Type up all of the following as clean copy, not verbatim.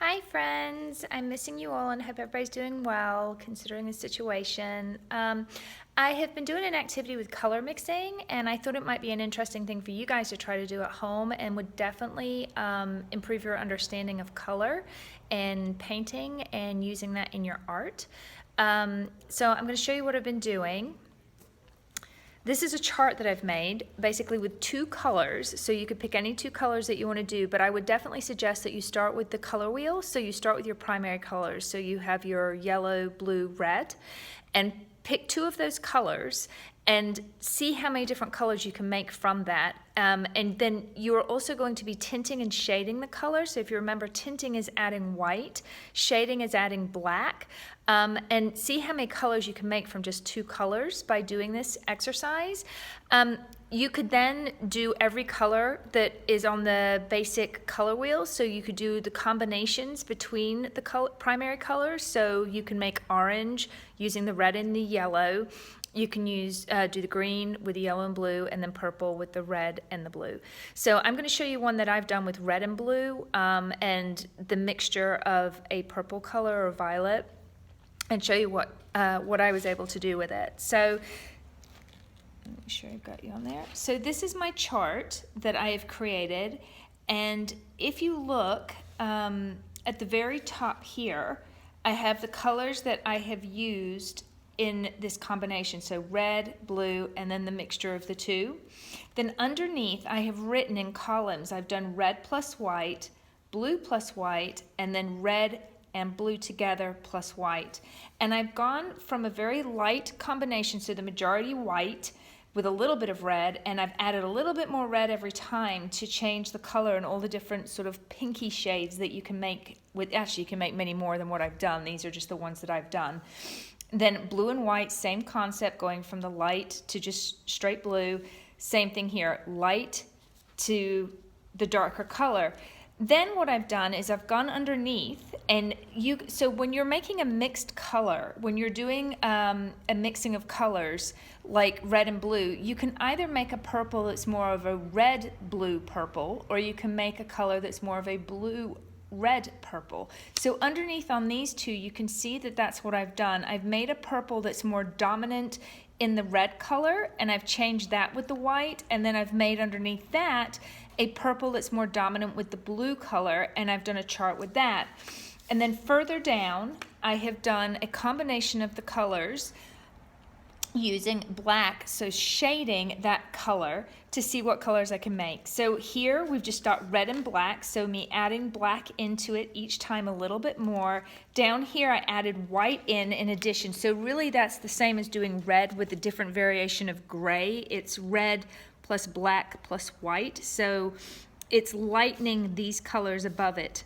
Hi friends, I'm missing you all and hope everybody's doing well considering the situation. I have been doing an activity with color mixing and I thought it might be an interesting thing for you guys to try to do at home and would definitely improve your understanding of color and painting and using that in your art. So I'm going to show you what I've been doing. This is a chart that I've made basically with two colors, so you could pick any two colors that you want to do, but I would definitely suggest that you start with the color wheel. So you start with your primary colors. So you have your yellow, blue, red, and pick two of those colors and see how many different colors you can make from that. And then you're also going to be tinting and shading the color. So if you remember, tinting is adding white, shading is adding black. And see how many colors you can make from just two colors by doing this exercise. You could then do every color that is on the basic color wheel. So you could do the combinations between the primary colors. So you can make orange using the red and the yellow. You can use do the green with the yellow and blue, and then purple with the red and the blue. So I'm going to show you one that I've done with red and blue and the mixture of a purple color or violet, and show you what I was able to do with it. So make sure I've got you on there. So this is my chart that I have created, and if you look at the very top here, I have the colors that I have used in this combination. So red, blue, and then the mixture of the two. Then underneath I have written in columns. I've done red plus white, blue plus white, and then red and blue together plus white. And I've gone from a very light combination, so the majority white with a little bit of red, and I've added a little bit more red every time to change the color and all the different sort of pinky shades that you can make with. Actually, you can make many more than what I've done. These are just the ones that I've done. Then blue and white, same concept, going from the light to just straight blue. Same thing here, light to the darker color. Then what I've done is I've gone underneath, and so when you're making a mixed color, when you're doing a mixing of colors like red and blue, you can either make a purple that's more of a red, blue, purple, or you can make a color that's more of a blue, red, purple. So underneath on these two, you can see that that's what I've done. I've made a purple that's more dominant in the red color, and I've changed that with the white, and then I've made underneath that a purple that's more dominant with the blue color, and I've done a chart with that. And then further down, I have done a combination of the colors using black, so shading that color to see what colors I can make. So here we've just got red and black, so me adding black into it each time a little bit more. Down here I added white in addition, so really that's the same as doing red with a different variation of gray. It's red plus black plus white, so it's lightening these colors above it,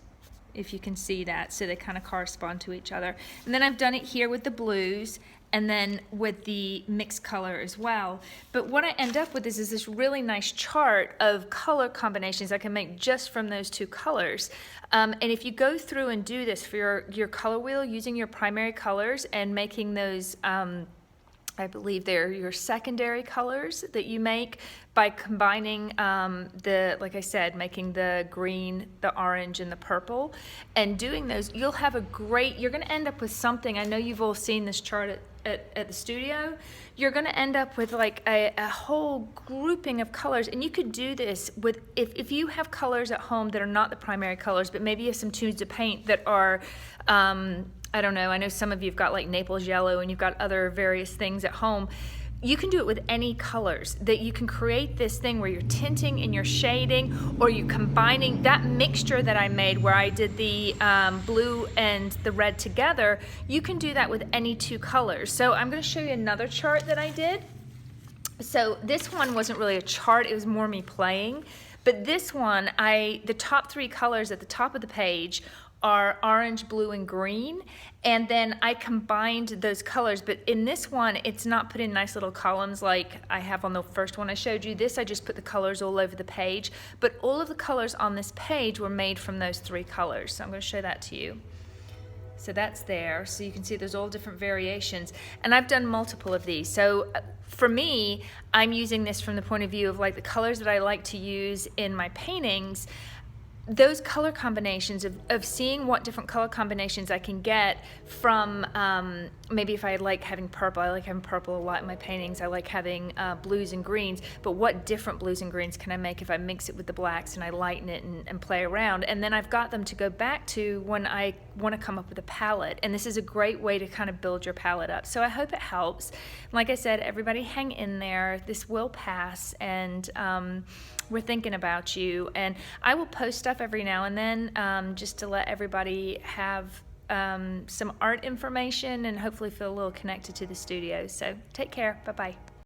if you can see that, so they kind of correspond to each other. And then I've done it here with the blues, and then with the mixed color as well. But what I end up with is this really nice chart of color combinations I can make just from those two colors. And if you go through and do this for your color wheel using your primary colors and making those I believe they're your secondary colors that you make by combining like I said, making the green, the orange, and the purple, and doing those, you'll have you're going to end up with something. I know you've all seen this chart at the studio. You're going to end up with like a whole grouping of colors, and you could do this with, if you have colors at home that are not the primary colors, but maybe you have some tubes of paint that are I don't know, I know some of you've got like Naples yellow and you've got other various things at home. You can do it with any colors, that you can create this thing where you're tinting and you're shading, or you're combining that mixture that I made where I did the blue and the red together. You can do that with any two colors. So I'm going to show you another chart that I did. So this one wasn't really a chart, it was more me playing. But this one, the top three colors at the top of the page are orange, blue, and green, and then I combined those colors. But in this one, it's not put in nice little columns like I have on the first one I showed you. This, I just put the colors all over the page, but all of the colors on this page were made from those three colors. So I'm going to show that to you. So that's there, so you can see there's all different variations, and I've done multiple of these. So for me, I'm using this from the point of view of like the colors that I like to use in my paintings. those color combinations of seeing what different color combinations I can get from, maybe if I like having purple, I like having purple a lot in my paintings, I like having blues and greens, but what different blues and greens can I make if I mix it with the blacks and I lighten it and play around? And then I've got them to go back to when I want to come up with a palette, and this is a great way to kind of build your palette up. So I hope it helps. Like I said, everybody hang in there. This will pass, and we're thinking about you. And I will post stuff every now and then, just to let everybody have some art information and hopefully feel a little connected to the studio. So take care. Bye-bye.